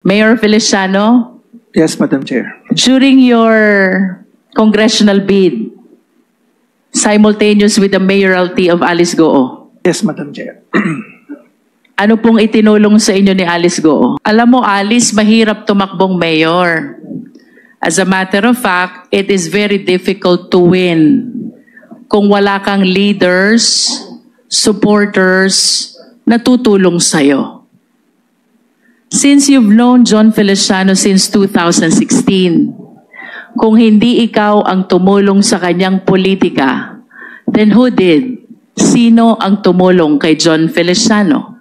Mayor Feliciano, Yes, Madam Chair. during your congressional bid, simultaneous with the mayoralty of Alice Goo, Yes, Madam Chair. ano pong itinulong sa inyo ni Alice Goo? Alam mo, Alice, mahirap tumakbong mayor. As a matter of fact, it is very difficult to win kung wala kang leaders, supporters na tutulong sa'yo. Since you've known John Feliciano since 2016, kung hindi ikaw ang tumulong sa kanyang politika, then who did? Sino ang tumulong kay John Feliciano?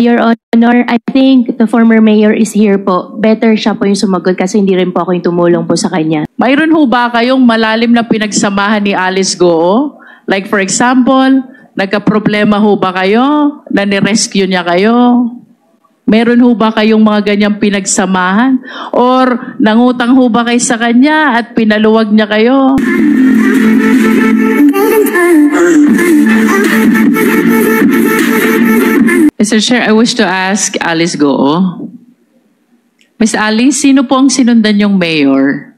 Your Honor, I think the former mayor is here po. Better siya po yung sumagot kasi hindi rin po ako yung tumulong po sa kanya. Mayroon ho ba kayong malalim na pinagsamahan ni Alice Goo? Like for example, nagka-problema ho ba kayo? Na ni-rescue niya kayo? Meron ho ba kayong mga ganyang pinagsamahan? Or nangutang ho ba kayo sa kanya at pinaluwag niya kayo? Mr. Chair, I wish to ask Alice Goo. Ms. Alice, sino po ang sinundan yung mayor?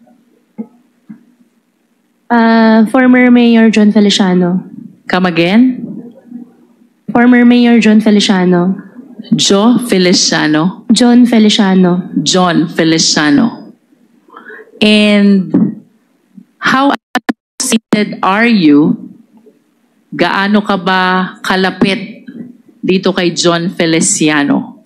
Former Mayor John Feliciano. Come again? Former Mayor John Feliciano. Joe Feliciano. John Feliciano. John Feliciano. And how associated are you? Gaano ka ba kalapit dito kay John Feliciano?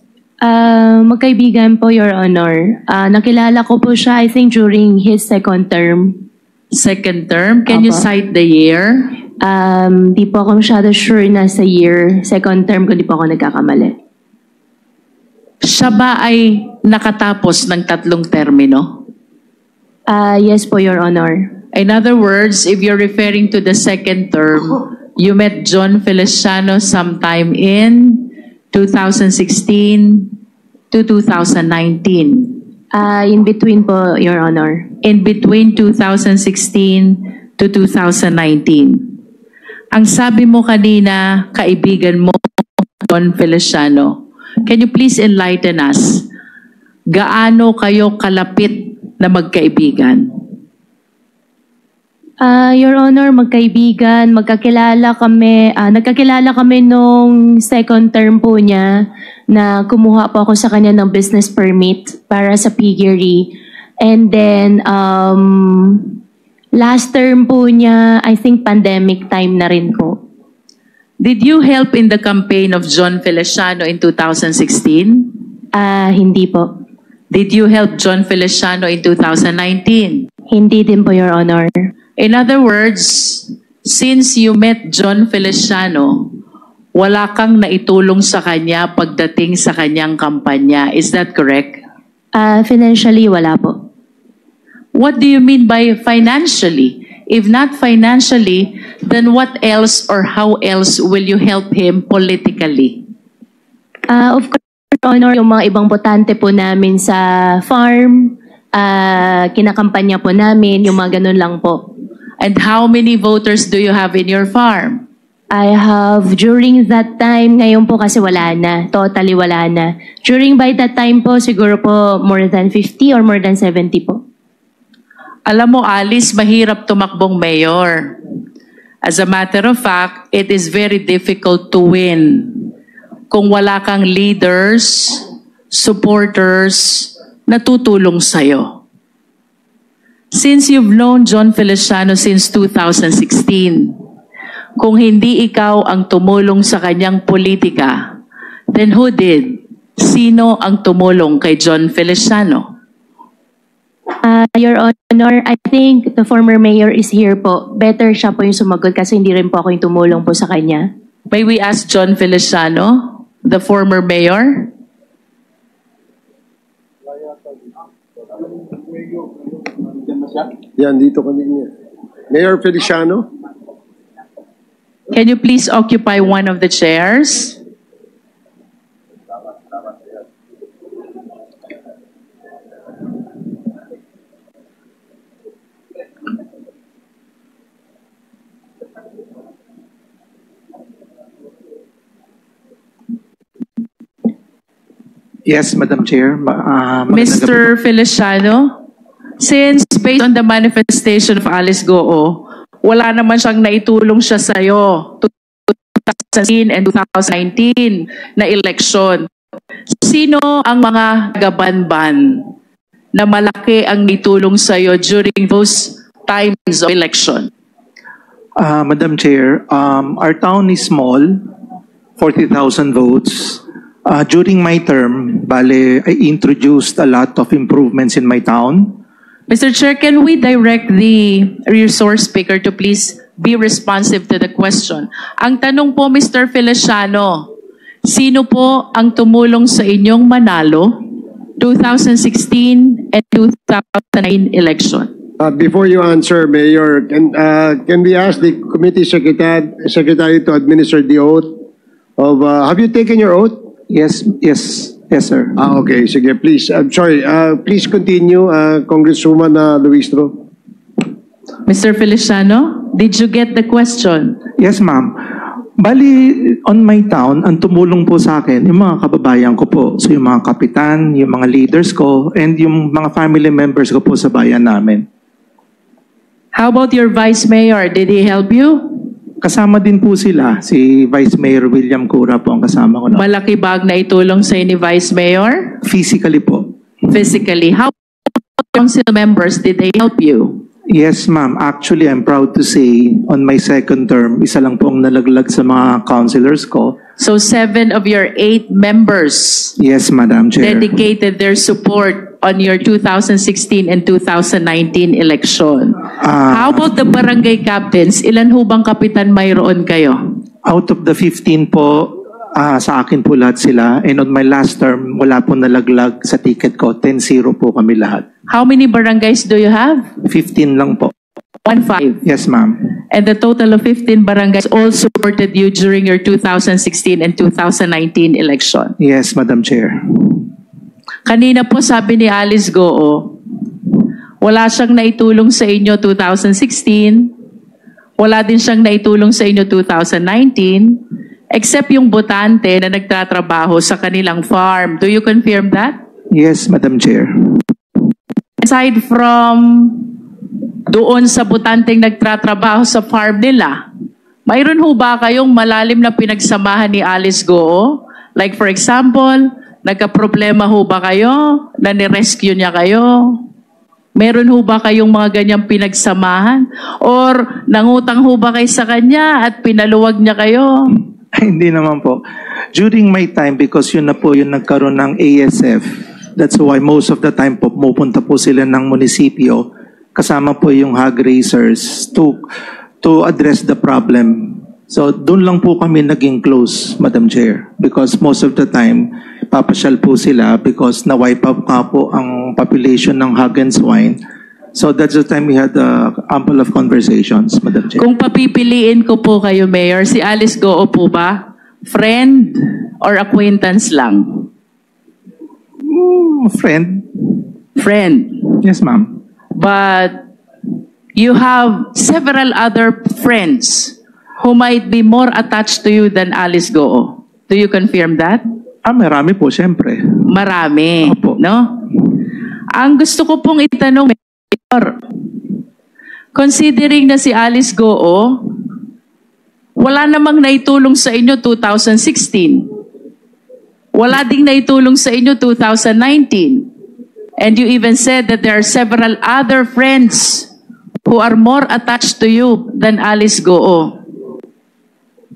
Magkaibigan po, Your Honor. Nakilala ko po siya, I think, during his second term. Second term? Can you Opo. cite the year? Di po ako masyado sure na sa year. Second term ko, di po ako nagkakamali. Siya ba ay nakatapos ng 3 termino? Yes po, Your Honor. In other words, if you're referring to the second term, you met John Feliciano sometime in 2016 to 2019. In between po, Your Honor. In between 2016 to 2019. Ang sabi mo kanina, kaibigan mo, John Feliciano. Can you please enlighten us? Gaano kayo kalapit na magkaibigan? Your Honor, magkaibigan, magkakilala kami. Nagkakilala kami nung second term po niya na kumuha po ako sa kanya ng business permit para sa piggery. And then, last term po niya, I think pandemic time na rin po. Did you help in the campaign of John Feliciano in 2016? Hindi po. Did you help John Feliciano in 2019? Hindi din po, Your Honor. In other words, since you met John Feliciano, wala kang naitulong sa kanya pagdating sa kanyang kampanya. Is that correct? Financially, wala po. What do you mean by financially? If not financially, then what else or how else will you help him politically? Of course, Your Honor, yung mga ibang botante po namin sa farm, kinakampanya po namin, yung mga ganun lang po. And how many voters do you have in your farm? I have, during that time, ngayon po kasi wala na, totally wala na. By that time po, siguro po more than 50 or more than 70 po. Alam mo, Alice, mahirap tumakbong mayor. As a matter of fact, it is very difficult to win kung wala kang leaders, supporters na tutulong sa'yo. Since you've known John Feliciano since 2016, kung hindi ikaw ang tumulong sa kanyang politika, then who did? Sino ang tumulong kay John Feliciano? Your Honor, I think the former mayor is here po. Better siya po yung sumagot kasi hindi rin po ako yung tumulong po sa kanya. May we ask John Feliciano, the former mayor? Yan, dito kanina. Mayor Feliciano? Can you please occupy one of the chairs? Yes, Madam Chair. Mr. Feliciano, since based on the manifestation of Alice Goo, wala naman siyang naitulong siya sa'yo 2016 and 2019 na election. Sino ang mga taga-Banban na malaki ang naitulong sa'yo during those times of election? Madam Chair, our town is small, 40,000 votes. During my term, I introduced a lot of improvements in my town. Mr. Chair, can we direct the resource speaker to please be responsive to the question? Ang tanong po, Mr. Feliciano, sino po ang tumulong sa inyong manalo 2016 and 2009 election? Before you answer, Mayor, can we ask the committee secretary to administer the oath of, have you taken your oath? Yes, sir. Okay, sige, please. I'm sorry. Please continue, Congresswoman Luistro. Mr. Feliciano, did you get the question? Yes, ma'am. On my town, ang tumulong po sa akin, yung mga kababayan ko po. So yung mga kapitan, yung mga leaders ko, and yung mga family members ko po sa bayan namin. How about your Vice Mayor? Did he help you? Kasama din po sila. Si Vice Mayor William Cura po ang kasama ko. Malaki ba ang naitulong sa ni Vice Mayor? Physically po. Physically. How about council members? Did they help you? Yes, ma'am. Actually, I'm proud to say, on my second term, isa lang po ang nalaglag sa mga councilors ko. So 7 of your 8 members Yes, Madam Chair. dedicated their support on your 2016 and 2019 election. How about the barangay captains? Ilan ho bang kapitan mayroon kayo? Out of the 15 po, sa akin po lahat sila. And on my last term, wala po nalaglag sa ticket ko. 10-0 po kami lahat. How many barangays do you have? 15 lang po. 15. Yes, ma'am. And the total of 15 barangays all supported you during your 2016 and 2019 election. Yes, Madam Chair. Kanina po sabi ni Alice Goo, wala siyang naitulong sa inyo 2016, wala din siyang naitulong sa inyo 2019, except yung botante na nagtatrabaho sa kanilang farm. Do you confirm that? Yes, Madam Chair. Aside from doon sa botanteng nagtatrabaho sa farm nila, mayroon ho ba kayong malalim na pinagsamahan ni Alice Goo? Like for example, nagka-problema ho ba kayo? Na ni-rescue niya kayo? Meron ho ba kayong mga ganyang pinagsamahan? Or nangutang ho ba kayo sa kanya at pinaluwag niya kayo? Hindi naman po. During my time, because yun na po yung nagkaroon ng ASF, that's why most of the time po, pupunta po sila ng munisipyo, kasama po yung hog raisers to address the problem. So doon lang po kami naging close, Madam Chair, because most of the time, papasyal po sila because na-wipe up nga po ang population ng hog and swine. So that's the time we had ample of conversations, Madam Chair. Kung papipiliin ko po kayo, Mayor, si Alice Goo po ba? Friend or acquaintance lang? Friend? Friend. Yes, ma'am. But you have several other friends who might be more attached to you than Alice Goo. Do you confirm that? Marami po, siyempre. Marami, Opo. no? Ang gusto ko pong itanong, Mayor, considering na si Alice Goo, wala namang naitulong sa inyo 2016. Wala ding naitulong sa inyo 2019. And you even said that there are several other friends who are more attached to you than Alice Goo.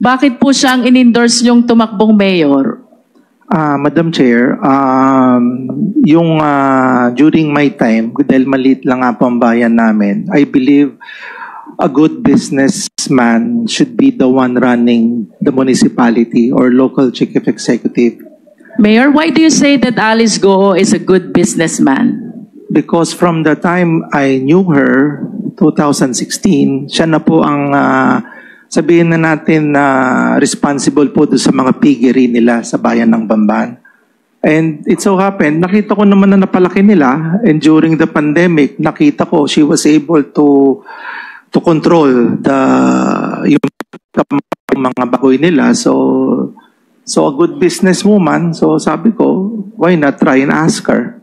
Bakit po siya ang in-endorse niyong tumakbong mayor? Madam Chair, during my time, dahil maliit lang nga po ang bayan namin, I believe a good businessman should be the one running the municipality or local chief executive. Mayor, why do you say that Alice Goo is a good businessman? Because from the time I knew her, 2016, siya na po ang sabihin na natin na responsible po doon sa mga piggery nila sa bayan ng Bamban. And it so happened, nakita ko naman na napalaki nila, and during the pandemic, nakita ko she was able to control yung mga bagoy nila. So So a good businesswoman, so sabi ko, why not try and ask her?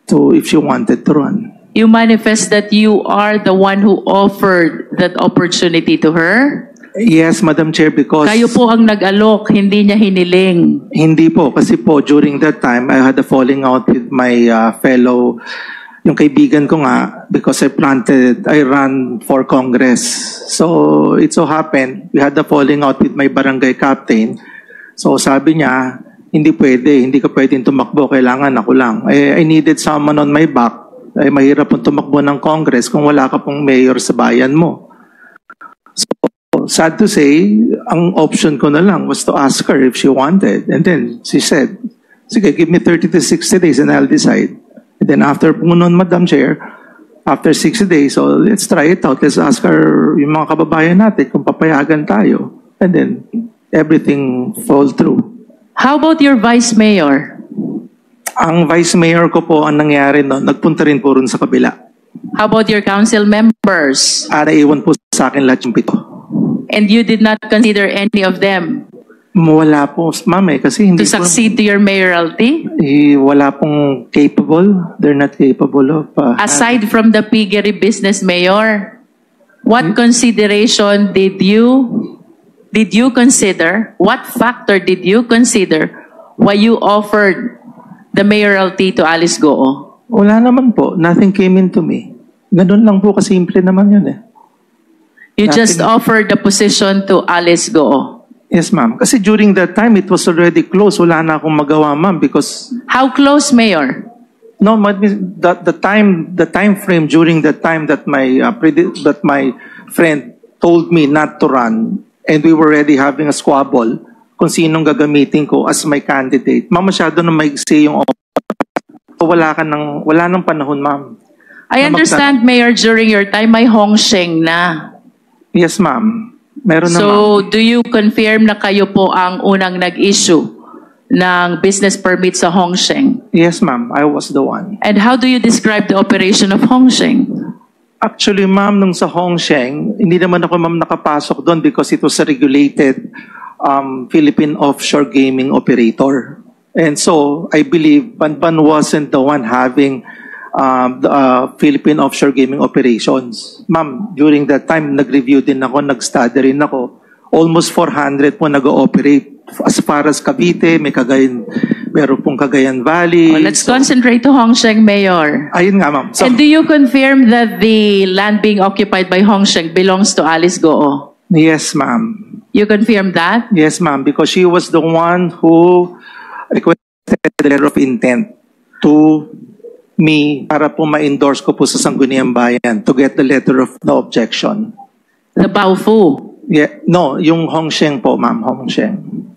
So if she wanted to run. You manifest that you are the one who offered that opportunity to her? Yes, Madam Chair, because... Kayo po ang nag-alok, hindi niya hiniling. Hindi po, kasi po during that time, I had a falling out with my fellow, yung kaibigan ko nga, because I ran for Congress. So it so happened, we had a falling out with my barangay captain. So sabi niya, hindi ka pwedeng tumakbo, kailangan ako lang. I needed someone on my back. Ay mahirap pong tumakbo ng Congress kung wala ka pong mayor sa bayan mo. So, sad to say, ang option ko na lang was to ask her if she wanted. And then she said, sige, give me 30 to 60 days and I'll decide. And then after po nun, Madam Chair, after 60 days, so let's try it out. Let's ask her, yung mga kababayan natin, kung papayagan tayo. And then everything fall through. How about your vice mayor? Ang vice mayor ko po, ang nangyari no, nagpunta rin po rin sa kabila. How about your council members? Naiwan po sa akin lahat yung 7. And you did not consider any of them Wala po, ma'am kasi hindi to succeed to your mayoralty? Wala pong capable. They're not capable of... Aside from the piggery business mayor, what consideration did you consider? What factor did you consider why you offered the mayoralty to Alice Goo? Wala naman po. Nothing came into me. Ganun lang po, kasimple naman yun eh. You just offered the position to Alice Goo? Yes, ma'am. Kasi during that time, it was already closed. Wala na akong magawa, ma'am, because... How close, Mayor? No, the time frame during that time that my friend told me not to run, and we were already having a squabble kung sinong gagamitin ko as my candidate. Ma'am, masyado na maigsi yung wala nang panahon, ma'am. I understand, Mayor, during your time, may Hong Sheng na. Yes, ma'am. Meron na, ma'am. So, do you confirm na kayo po ang unang nag-issue ng business permit sa Hong Sheng? Yes, ma'am. I was the one. And how do you describe the operation of Hong Sheng? Actually, ma'am, nung sa Hong Sheng, hindi naman ako, ma'am, nakapasok doon because it was a regulated Philippine offshore gaming operator. And so, I believe Banban wasn't the one having the Philippine offshore gaming operations. Ma'am, during that time, nag-review din ako, nag-study rin ako. Almost 400 po nag-ooperate. As far as Cavite, meron pong Cagayan Valley. Well, let's concentrate to Hong Sheng, Mayor. Ayun nga, ma'am. So, And do you confirm that the land being occupied by Hong Sheng belongs to Alice Goo? yes, ma'am. You confirm that? Yes, ma'am, because she was the one who requested the letter of intent to me para po ma-endorse ko po sa Sangguniang Bayan to get the letter of no objection. The Baofu. Yeah, no, yung Hong Sheng po, ma'am, Hong Sheng.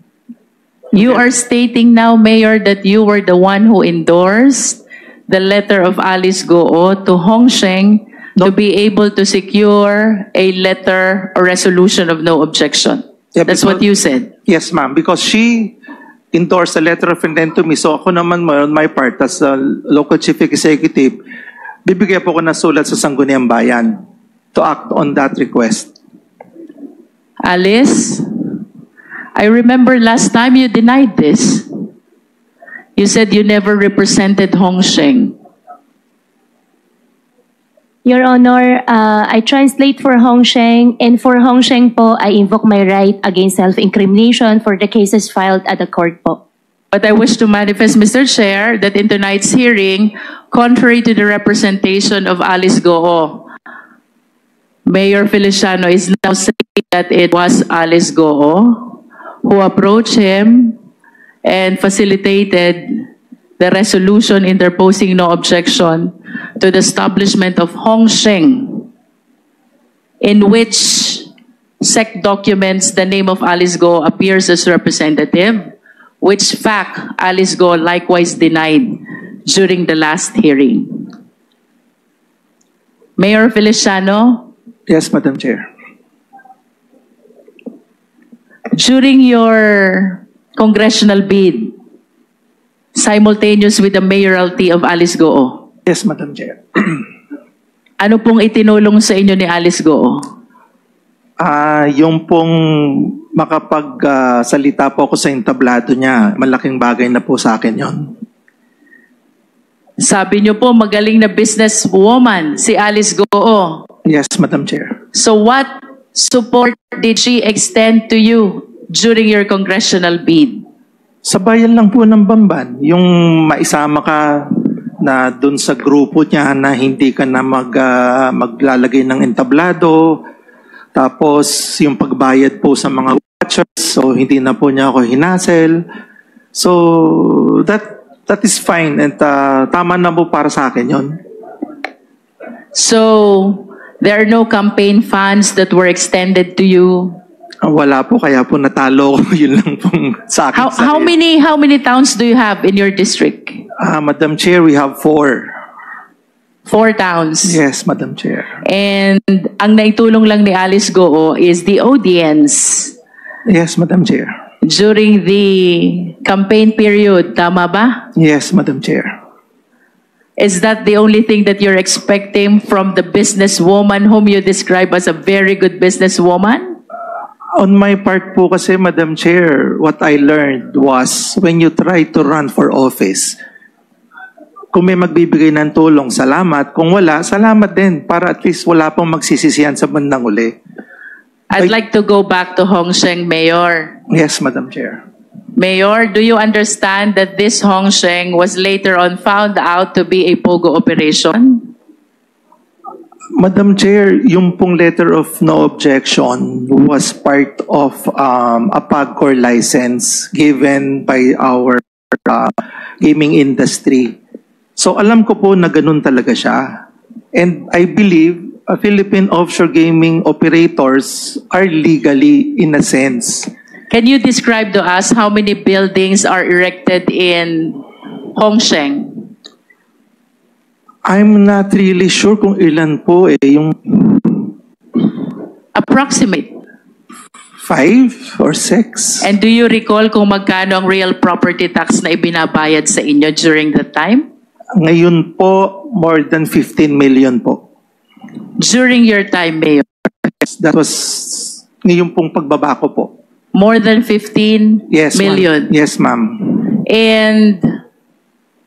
You are stating now, Mayor, that you were the one who endorsed the letter of Alice Goo to Hong Sheng to be able to secure a letter or resolution of no objection. Yeah, That's what you said. Yes, ma'am, because she endorsed a letter of intent to me. So ako naman, on my part, as a local chief executive, bibigyan po ko ng sulat sa Sangguniang Bayan to act on that request. Alice, I remember last time you denied this. You said you never represented Hong Sheng. Your Honor, I translate for Hong Sheng, and for Hong Sheng po, I invoke my right against self-incrimination for the cases filed at the court po. But I wish to manifest, Mr. Chair, that in tonight's hearing, contrary to the representation of Alice Goo, Mayor Feliciano is now saying that it was Alice Goo who approached him and facilitated the resolution interposing no objection to the establishment of Hong Sheng, in which SEC documents the name of Alice Goo appears as representative, which fact Alice Goo likewise denied during the last hearing. Mayor Feliciano, Yes, Madam Chair. during your congressional bid, simultaneous with the mayoralty of Alice Goo, Yes, Madam Chair. ano pong itinulong sa inyo ni Alice Goo? Yung pong makapagsalita po ako sa entablado niya. Malaking bagay na po sa akin yon. Sabi niyo po, magaling na businesswoman si Alice Goo. Yes, Madam Chair. So what support did she extend to you during your congressional bid? Sa bayan lang po ng Bamban, yung maisama ka na dun sa grupo niya na hindi ka na maglalagay ng entablado, tapos yung pagbayad po sa mga watchers, so hindi na po niya ako hinasel. So that is fine and tama na po para sa akin yon. So there are no campaign funds that were extended to you? Wala po, kaya po natalo ko. Yun lang pong sa akin. How many towns do you have in your district? Madam Chair, we have 4. 4 towns. Yes, Madam Chair. And ang naitulong lang ni Alice Goo is the audience Yes, Madam Chair. during the campaign period. Tama ba? Yes, Madam Chair. Is that the only thing that you're expecting from the businesswoman whom you describe as a very good businesswoman? On my part po kasi, Madam Chair, what I learned was when you try to run for office, kung may magbibigay ng tulong, salamat. Kung wala, salamat din. Para at least wala pong magsisisihan sa bandang uli. I'd like to go back to Hong Sheng, Mayor. Yes, Madam Chair. Mayor, do you understand that this Hong Sheng was later on found out to be a POGO operation? Madam Chair, yung pong letter of no objection was part of a PAGCOR license given by our gaming industry. So alam ko po na ganun talaga siya. And I believe Philippine offshore gaming operators are legally in a sense. Can you describe to us how many buildings are erected in Hong Sheng? I'm not really sure kung ilan po yung Approximate. 5 or 6. And do you recall kung magkano ang real property tax na ibinabayad sa inyo during that time? Ngayon po, more than 15 million po. During your time, Mayor? That was ngayon pong pagbaba ko po. More than 15 Yes, million? ma'am. Yes, ma'am. And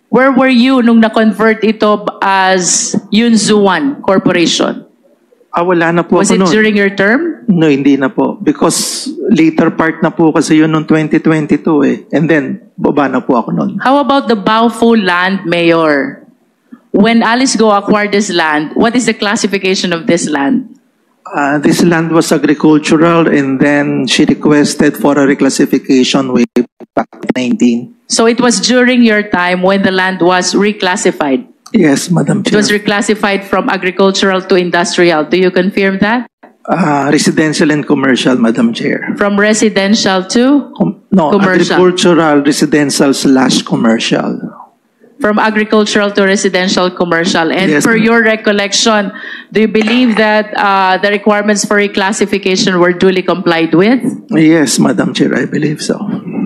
where were you nung na-convert ito as Yunzuan Corporation? Wala na po Was ako it noon. during your term? No, hindi na po. Because later part na po kasi yun noong 2022 eh. And then, baba na po ako noon. How about the Baofu land, Mayor? When Alice Go acquired this land, what is the classification of this land? This land was agricultural and then she requested for a reclassification way back 19. So it was during your time when the land was reclassified. Yes, Madam It was Chair. reclassified from agricultural to industrial. Do you confirm that? Residential and commercial, Madam Chair. From residential to? No, Commercial. agricultural, residential / commercial. From agricultural to residential commercial. And Yes, per ma'am. your recollection, do you believe that the requirements for reclassification were duly complied with? Yes, Madam Chair, I believe so.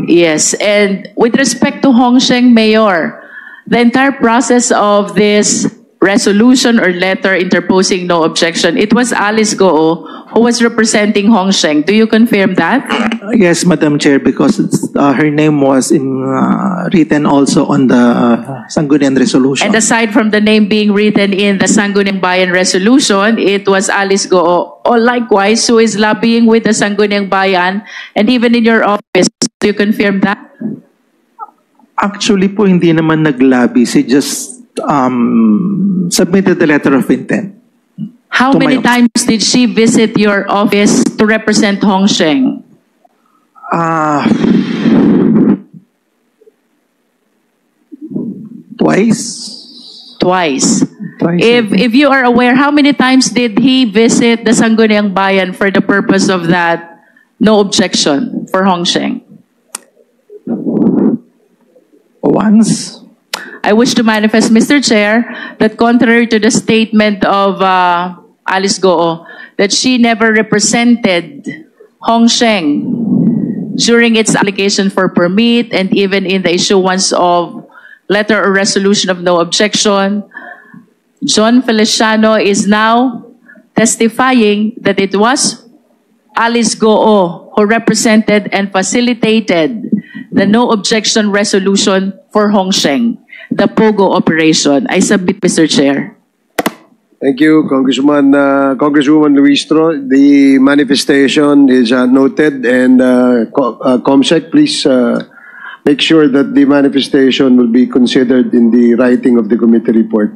Yes. And with respect to Hong Sheng, Mayor, the entire process of this resolution or letter interposing no objection, it was Alice Goo who was representing Hong Sheng. Do you confirm that? Yes, Madam Chair, because her name was written also on the Sangguniang Resolution. And aside from the name being written in the Sangguniang Bayan Resolution, it was Alice Goo, or likewise, who is lobbying with the Sangguniang Bayan, and even in your office. Do you confirm that? Actually po, hindi naman nag-lobby. She just submitted the letter of intent. How To my many office. times did she visit your office to represent Hong Sheng? Twice. Twice. Twice. If you are aware, how many times did he visit the Sangguniang Bayan for the purpose of that no objection for Hong Sheng? Once. I wish to manifest, Mr. Chair, that contrary to the statement of Alice Goo, that she never represented Hong Sheng during its application for permit and even in the issuance of letter or resolution of no objection. John Feliciano is now testifying that it was Alice Goo who who represented and facilitated the no objection resolution for Hongsheng, the POGO operation. I submit, Mr. Chair. Thank you, Congresswoman Luistro. The manifestation is noted, and COMSEC, please make sure that the manifestation will be considered in the writing of the committee report.